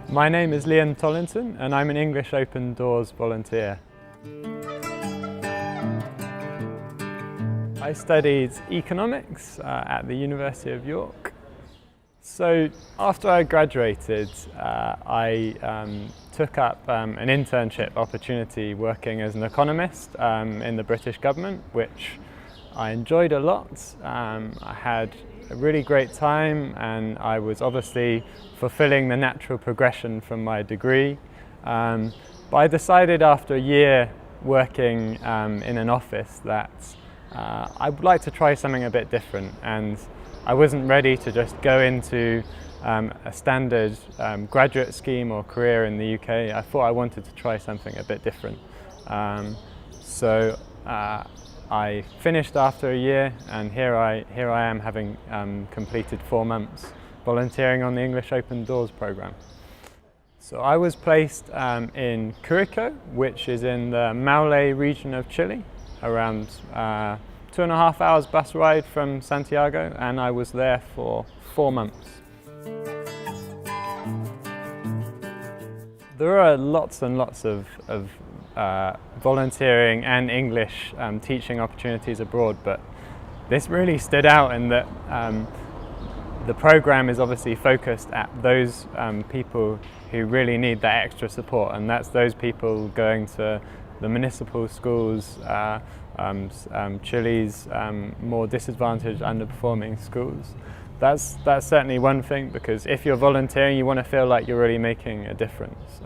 My name is Liam Tollington and I'm an English Open Doors volunteer. I studied economics at the University of York. So after I graduated, I took up an internship opportunity working as an economist in the British government, which I enjoyed a lot. I had a really great time and I was obviously fulfilling the natural progression from my degree. But I decided after a year working in an office that I would like to try something a bit different, and I wasn't ready to just go into a standard graduate scheme or career in the UK. I thought I wanted to try something a bit different. So I finished after a year, and here I am having completed 4 months volunteering on the English Open Doors programme. So I was placed in Curico, which is in the Maule region of Chile, around 2.5 hours bus ride from Santiago, and I was there for 4 months. There are lots and lots of volunteering and English teaching opportunities abroad, but this really stood out in that the programme is obviously focused at those people who really need that extra support, and that's those people going to the municipal schools, Chile's more disadvantaged, underperforming schools. That's certainly one thing, because if you're volunteering, you want to feel like you're really making a difference.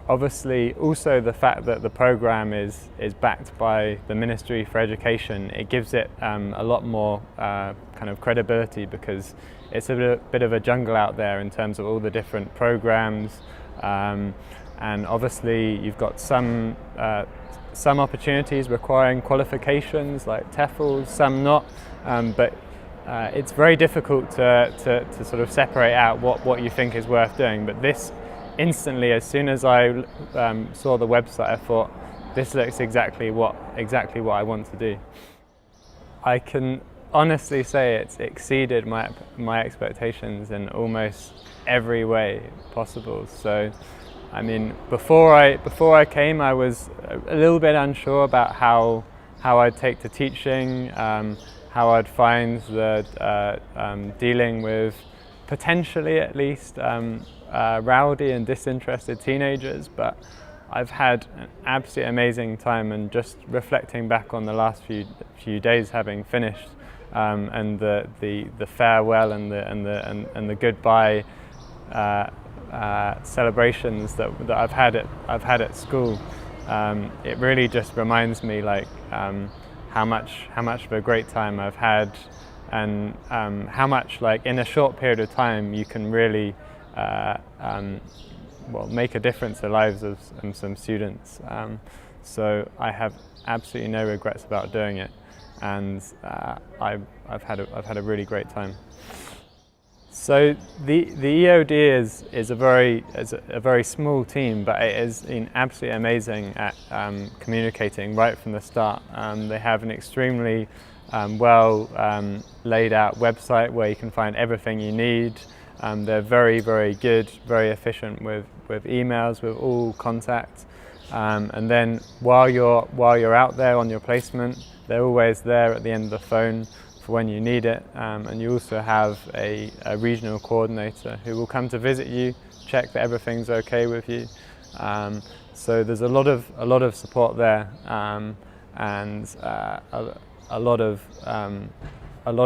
Obviously, also the fact that the programme is backed by the Ministry for Education, it gives it a lot more kind of credibility, because it's a bit of a jungle out there in terms of all the different programmes. And obviously you've got some opportunities requiring qualifications like TEFL, some not, but it's very difficult to sort of separate out what you think is worth doing. But this, instantly, as soon as I saw the website, I thought, this looks exactly what I want to do. I can honestly say it's exceeded my expectations in almost every way possible. So I mean, before I came, I was a little bit unsure about how I'd take to teaching, how I'd find the dealing with, potentially at least, rowdy and disinterested teenagers. But I've had an absolutely amazing time, and just reflecting back on the last few days having finished, and the farewell and the goodbye celebrations that I've had at school, it really just reminds me like how much of a great time I've had, and how much, like, in a short period of time you can really make a difference in the lives of some students. So I have absolutely no regrets about doing it, and I've had a really great time. So the EOD is a very small team, but it has been absolutely amazing at communicating right from the start. They have an extremely well laid out website where you can find everything you need. They're very good, very efficient with emails, with all contact. And then while you're out there on your placement, they're always there at the end of the phone for when you need it, and you also have a regional coordinator who will come to visit you, check that everything's okay with you. So there's a lot of support there, and a lot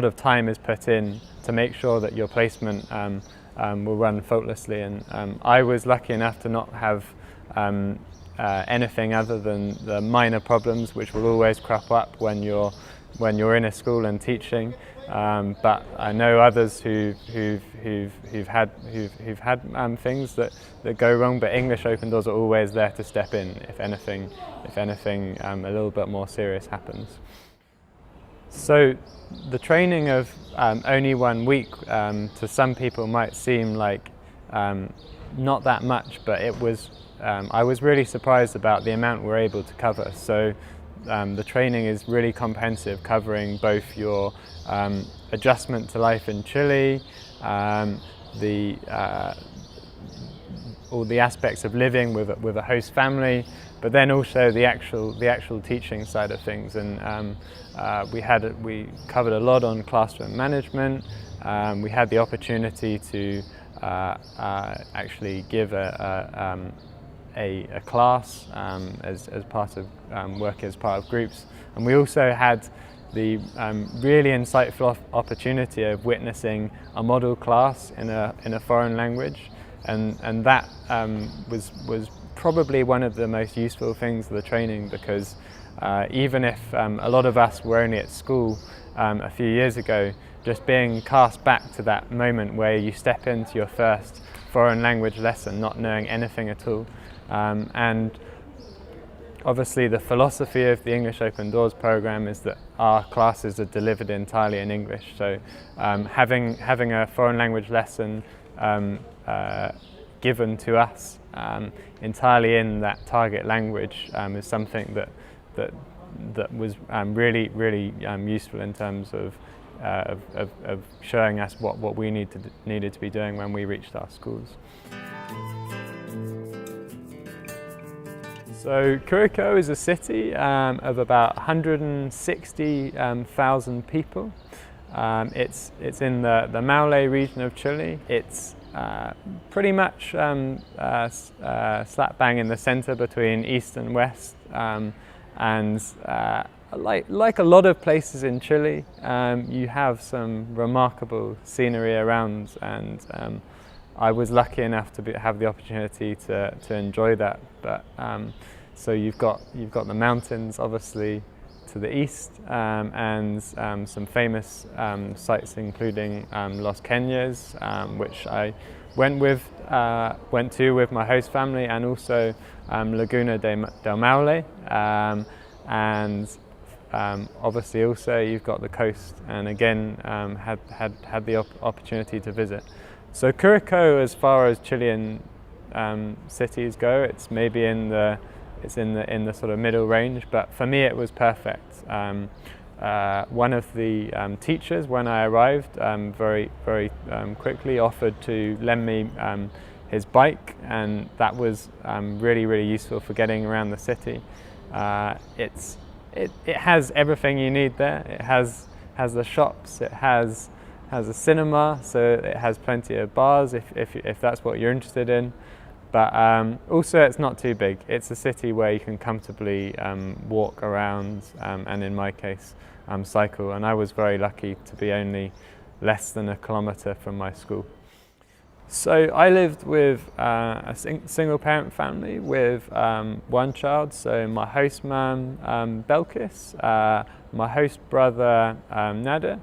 of time is put in to make sure that your placement will run faultlessly. And I was lucky enough to not have anything other than the minor problems which will always crop up when you're in a school and teaching, but I know others who've had things that go wrong. But English Open Doors are always there to step in if anything a little bit more serious happens. So the training of only 1 week to some people might seem like not that much, but it was. I was really surprised about the amount we're able to cover. So the training is really comprehensive, covering both your adjustment to life in Chile, the all the aspects of living with a host family, but then also the actual teaching side of things. And we covered a lot on classroom management. We had the opportunity to actually give a class as part of work as part of groups, and we also had the really insightful opportunity of witnessing a model class in a foreign language, and that was probably one of the most useful things of the training, because even if a lot of us were only at school a few years ago, just being cast back to that moment where you step into your first foreign language lesson not knowing anything at all. And obviously the philosophy of the English Open Doors program is that our classes are delivered entirely in English. So having a foreign language lesson given to us entirely in that target language is something that was really useful in terms of showing us what we needed to be doing when we reached our schools. So Curacao is a city of about 160,000 people. It's in the Maule region of Chile. It's pretty much slap bang in the center between east and west, and like a lot of places in Chile, you have some remarkable scenery around, and I was lucky enough to have the opportunity to enjoy that. But so you've got the mountains, obviously, to the east, and some famous sites, including Los Queñes, which I went to with my host family, and also Laguna del Maule, and obviously also you've got the coast, and again had the opportunity to visit. So Curacao, as far as Chilean cities go, it's maybe in the sort of middle range, but for me it was perfect. One of the teachers, when I arrived, very quickly offered to lend me his bike, and that was really useful for getting around the city. It has everything you need there. It has the shops, it has a cinema, so it has plenty of bars if that's what you're interested in. But also it's not too big. It's a city where you can comfortably walk around, and in my case cycle, and I was very lucky to be only less than a kilometre from my school. So I lived with a single parent family with one child, so my host mum Belkis, my host brother Nader,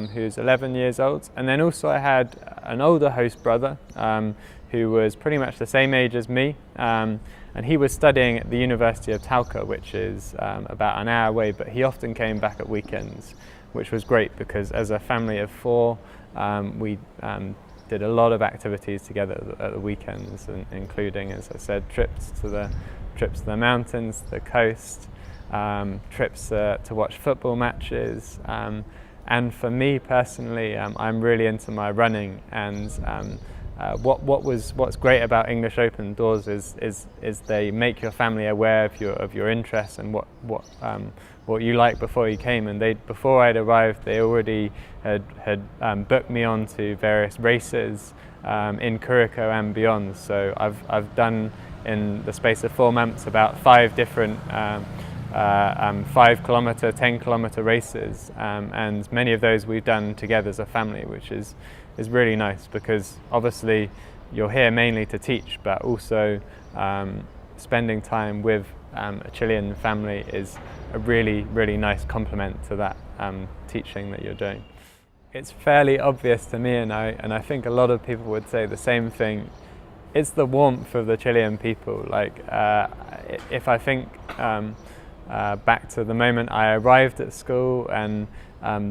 who's 11 years old, and then also I had an older host brother who was pretty much the same age as me, and he was studying at the University of Talca, which is about an hour away, but he often came back at weekends, which was great because as a family of four, we did a lot of activities together at the weekends, including, as I said, trips to the mountains, the coast, trips to watch football matches, and for me personally, I'm really into my running, and what's great about English Open Doors is they make your family aware of your interests and what you like before you came, and before I'd arrived they already had booked me on to various races in Curacao and beyond. So I've done in the space of 4 months about 5 different 5 kilometre, 10 kilometre races, and many of those we've done together as a family, which is really nice because obviously you're here mainly to teach, but also spending time with a Chilean family is a really nice complement to that teaching that you're doing. It's fairly obvious to me, and I think a lot of people would say the same thing. It's the warmth of the Chilean people. Like if I think back to the moment I arrived at school and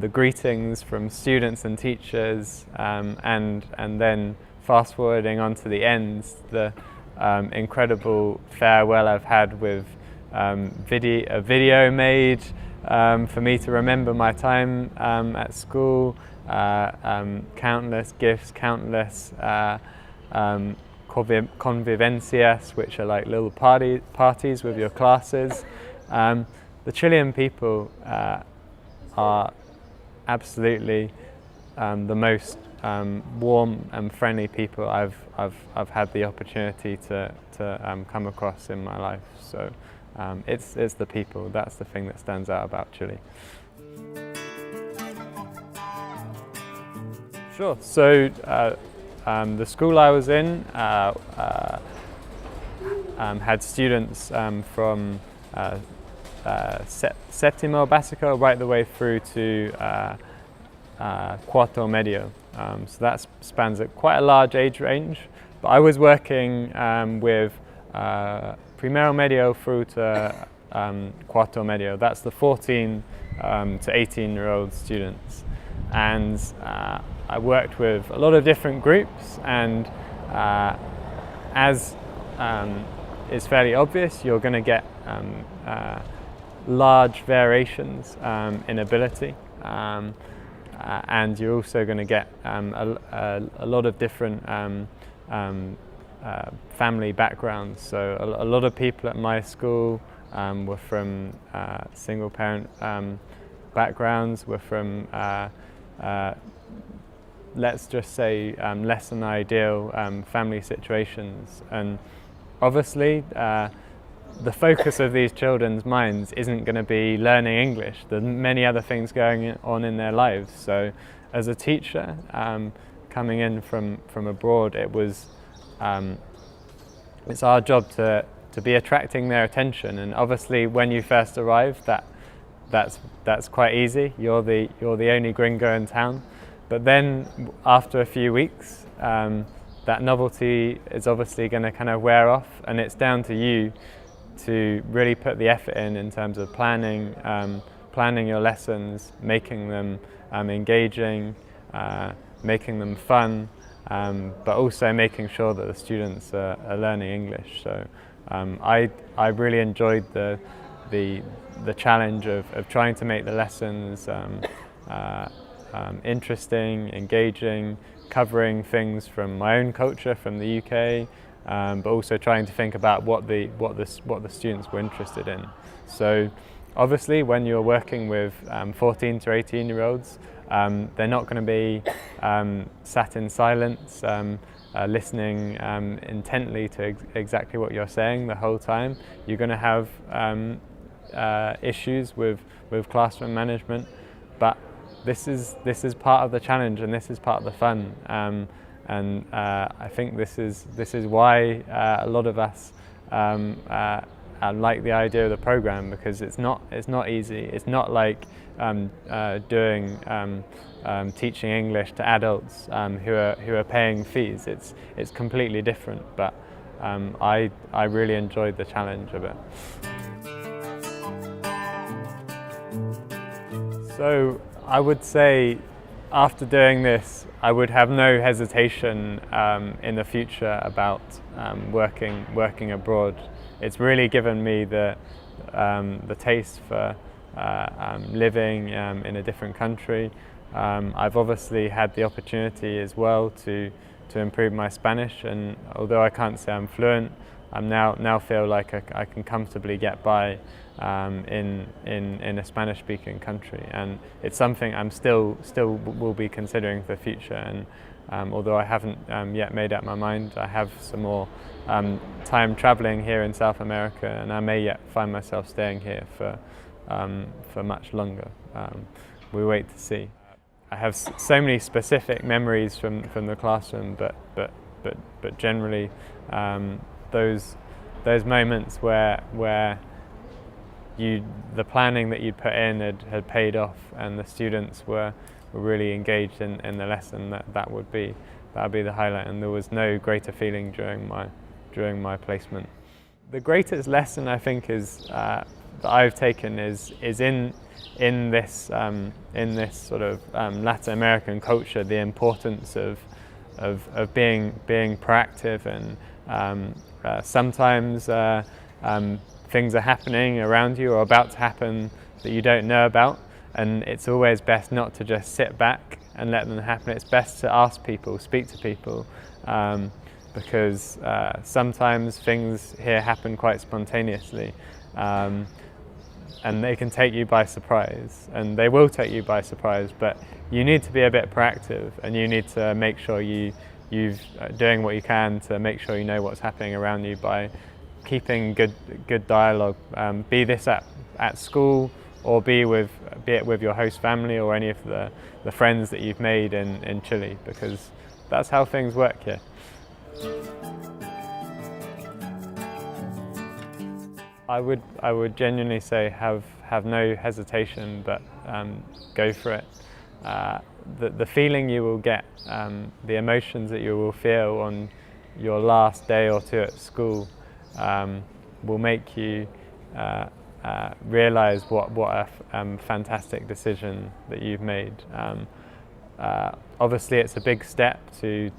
the greetings from students and teachers, and then fast forwarding on to the end, the incredible farewell I've had with a video made for me to remember my time at school, countless gifts, countless convivencias, which are like little parties with your classes. The Chilean people are absolutely the most warm and friendly people I've had the opportunity to come across in my life. So it's the people. That's the thing that stands out about Chile. Sure. So the school I was in had students from Séptimo Básico right the way through to Cuarto Medio. So that spans quite a large age range. But I was working with Primero Medio through to Cuarto Medio. That's the 14 to 18-year-old students. And I worked with a lot of different groups, and as is fairly obvious, you're going to get large variations in ability, and you're also going to get a lot of different family backgrounds. So a lot of people at my school were from single parent backgrounds, were from let's just say less than ideal family situations. And obviously the focus of these children's minds isn't going to be learning English. There's many other things going on in their lives. So as a teacher coming in from abroad, it's our job to be attracting their attention. And obviously when you first arrive, that's quite easy. You're the only gringo in town. But then after a few weeks, that novelty is obviously going to kind of wear off, and it's down to you to really put the effort in terms of planning your lessons, making them engaging, making them fun, but also making sure that the students are learning English. So I really enjoyed the challenge of trying to make the lessons interesting, engaging, covering things from my own culture, from the UK, but also trying to think about what the students were interested in. So obviously when you're working with 14 to 18-year-olds, they're not going to be sat in silence, listening intently to exactly what you're saying the whole time. You're going to have issues with classroom management, but this is part of the challenge, and this is part of the fun, and I think this is why a lot of us like the idea of the program, because it's not easy. It's not like doing teaching English to adults who are paying fees. It's completely different, but I really enjoyed the challenge of it. So I would say after doing this, I would have no hesitation in the future about working abroad. It's really given me the taste for living in a different country. I've obviously had the opportunity as well to improve my Spanish, and although I can't say I'm fluent, I now feel like I can comfortably get by in a Spanish-speaking country, and it's something I'm still will be considering for the future. And although I haven't yet made up my mind, I have some more time traveling here in South America, and I may yet find myself staying here for much longer. We wait to see. I have so many specific memories from the classroom, but generally those moments where the planning that you'd put in had paid off, and the students were really engaged in the lesson, that would be the highlight, and there was no greater feeling during my placement. The greatest lesson I think is that I've taken is in this sort of Latin American culture, the importance of being proactive, and sometimes things are happening around you or about to happen that you don't know about, and it's always best not to just sit back and let them happen. It's best to ask people, speak to people, because sometimes things here happen quite spontaneously, and they can take you by surprise, and they will take you by surprise, but you need to be a bit proactive, and you need to make sure you're doing what you can to make sure you know what's happening around you by keeping good dialogue, be this at school, or be it with your host family or any of the friends that you've made in Chile, because that's how things work here. I would genuinely say have no hesitation, but go for it. The feeling you will get, the emotions that you will feel on your last day or two at school, will make you realise what a fantastic decision that you've made. Obviously, it's a big step to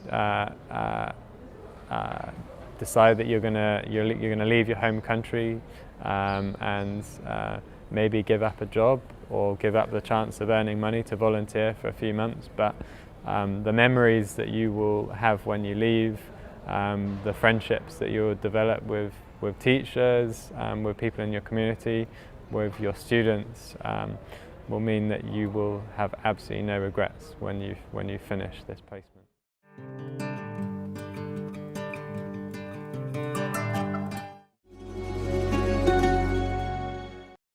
decide that you're gonna leave your home country and maybe give up a job or give up the chance of earning money to volunteer for a few months. But the memories that you will have when you leave, the friendships that you will develop with teachers, with people in your community, with your students, will mean that you will have absolutely no regrets when you finish this placement.